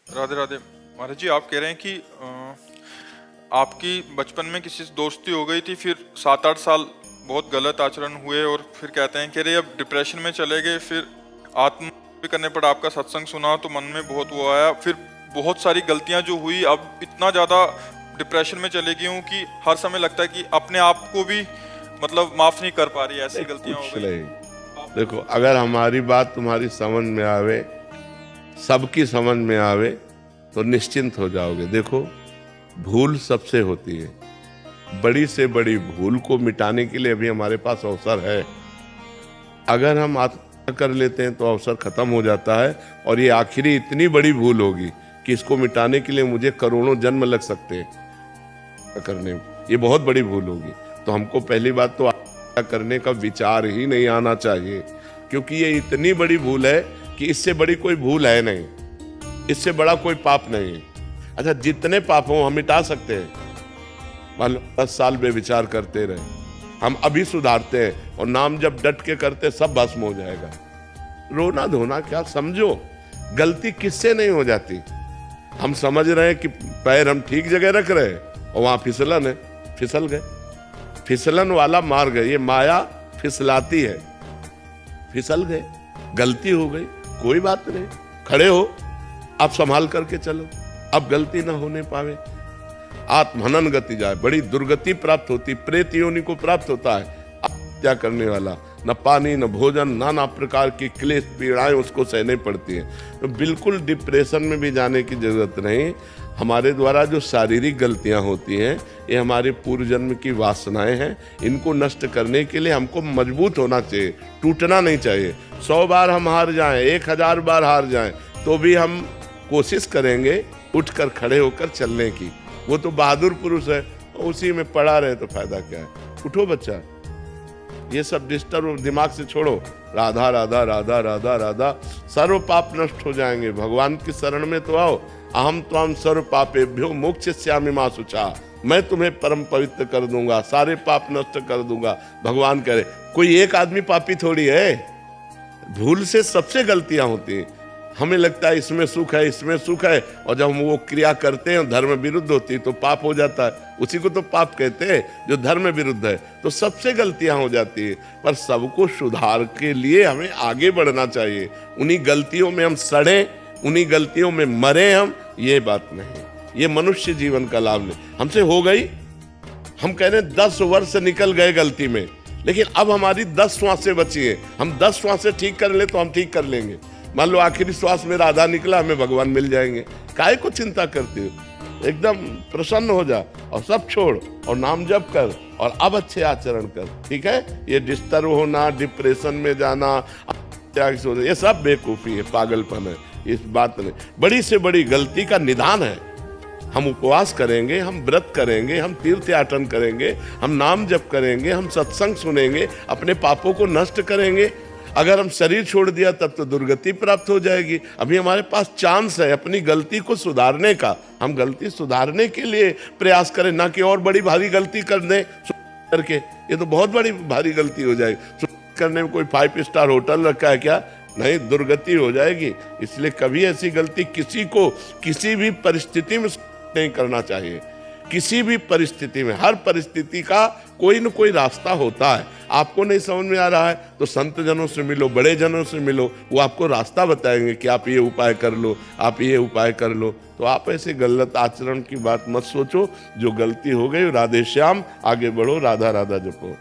राधे राधे। महाराज जी, आप कह रहे हैं कि आपकी बचपन में किसी से दोस्ती हो गई थी, फिर 7-8 साल बहुत गलत आचरण हुए और फिर कहते हैं कि अरे अब डिप्रेशन में चले गए, फिर आत्महत्या करने पर आपका सत्संग सुना तो मन में बहुत वो आया, फिर बहुत सारी गलतियां जो हुई, अब इतना ज़्यादा डिप्रेशन में चले गई हूँ कि हर समय लगता है कि अपने आप को भी मतलब माफ़ नहीं कर पा रही, ऐसी गलतियां हो कुछ गई। नहीं। देखो, अगर हमारी बात तुम्हारी समझ में आवे, सबकी समझ में आवे, तो निश्चिंत हो जाओगे। देखो, भूल सबसे होती है, बड़ी से बड़ी भूल को मिटाने के लिए अभी हमारे पास अवसर है। अगर हम आत्महत्या कर लेते हैं तो अवसर खत्म हो जाता है, और ये आखिरी इतनी बड़ी भूल होगी कि इसको मिटाने के लिए मुझे करोड़ों जन्म लग सकते हैं करने में। ये बहुत बड़ी भूल होगी। तो हमको पहली बात तो आत्महत्या करने का विचार ही नहीं आना चाहिए, क्योंकि ये इतनी बड़ी भूल है कि इससे बड़ी कोई भूल है नहीं, इससे बड़ा कोई पाप नहीं है। अच्छा, जितने पाप हो हम मिटा सकते हैं। मान लो 10 साल बेविचार करते रहे, हम अभी सुधारते हैं और नाम जब डट के करते सब भस्म हो जाएगा। रोना धोना क्या, समझो गलती किससे नहीं हो जाती। हम समझ रहे हैं कि पैर हम ठीक जगह रख रहे हैं और वहां फिसलन है, फिसल गए। फिसलन वाला मार्ग है, ये माया फिसलाती है। फिसल गए, गलती हो गई, कोई बात नहीं, खड़े हो, आप संभाल करके चलो, अब गलती ना होने पावे। आत्महनन गति जाए, बड़ी दुर्गति प्राप्त होती, प्रेत योनि को प्राप्त होता है हत्या करने वाला। न पानी न भोजन, नाना प्रकार की क्लेश पीड़ाएं उसको सहने पड़ती हैं। तो बिल्कुल डिप्रेशन में भी जाने की जरूरत नहीं। हमारे द्वारा जो शारीरिक गलतियां होती हैं, ये हमारे पूर्व जन्म की वासनाएं हैं। इनको नष्ट करने के लिए हमको मजबूत होना चाहिए, टूटना नहीं चाहिए। 100 बार हम हार जाएं, 1000 बार हार जाएं, तो भी हम कोशिश करेंगे उठकर खड़े होकर चलने की। वो तो बहादुर पुरुष है, उसी में पड़ा रहे तो फायदा क्या है। उठो बच्चा, ये सब डिस्टर्ब दिमाग से छोड़ो। राधा राधा राधा राधा राधा, सर्व पाप नष्ट हो जाएंगे। भगवान की शरण में तो आओ। अहम त्वाम सर्व पापेभ्यो मोक्षयिष्यामि मा शुचा, मैं तुम्हें परम पवित्र कर दूंगा, सारे पाप नष्ट कर दूंगा। भगवान करे, कोई एक आदमी पापी थोड़ी है। भूल से सबसे गलतियां होती हैं। हमें लगता है इसमें सुख है, इसमें सुख है, और जब हम वो क्रिया करते हैं धर्म विरुद्ध होती है तो पाप हो जाता है। उसी को तो पाप कहते हैं जो धर्म विरुद्ध है। तो सबसे गलतियां हो जाती है, पर सबको सुधार के लिए हमें आगे बढ़ना चाहिए। उन्हीं गलतियों में हम सड़े, उन्हीं गलतियों में मरे हम, ये बात नहीं। ये मनुष्य जीवन का लाभ नहीं। हमसे हो गई, हम कह रहे हैं 10 वर्ष निकल गए गलती में, लेकिन अब हमारी 10 श्वासें बची है। हम 10 श्वासें ठीक कर ले तो हम ठीक कर लेंगे। मान लो आखिरी श्वास में राधा निकला, हमें भगवान मिल जाएंगे। काहे को चिंता करते हो, एकदम प्रसन्न हो जा और सब छोड़ और नाम जप कर और अब अच्छे आचरण कर, ठीक है। ये डिस्टर्ब होना, डिप्रेशन में जाना, ये सब बेवकूफ़ी है, पागलपन है। इस बात में बड़ी से बड़ी गलती का निदान है। हम उपवास करेंगे, हम व्रत करेंगे, हम तीर्थ याटन करेंगे, हम नाम जप करेंगे, हम सत्संग सुनेंगे, अपने पापों को नष्ट करेंगे। अगर हम शरीर छोड़ दिया तब तो दुर्गति प्राप्त हो जाएगी। अभी हमारे पास चांस है अपनी गलती को सुधारने का। हम गलती सुधारने के लिए प्रयास करें, ना कि और बड़ी भारी गलती कर दें करके। ये तो बहुत बड़ी भारी गलती हो जाएगी। करने में कोई 5 स्टार होटल रखा है क्या? नहीं, दुर्गति हो जाएगी। इसलिए कभी ऐसी गलती किसी को किसी भी परिस्थिति में नहीं करना चाहिए। किसी भी परिस्थिति में, हर परिस्थिति का कोई न कोई रास्ता होता है। आपको नहीं समझ में आ रहा है तो संत जनों से मिलो, बड़े जनों से मिलो, वो आपको रास्ता बताएंगे कि आप ये उपाय कर लो, आप ये उपाय कर लो। तो आप ऐसे गलत आचरण की बात मत सोचो। जो गलती हो गई, राधे श्याम, आगे बढ़ो, राधा राधा जपो।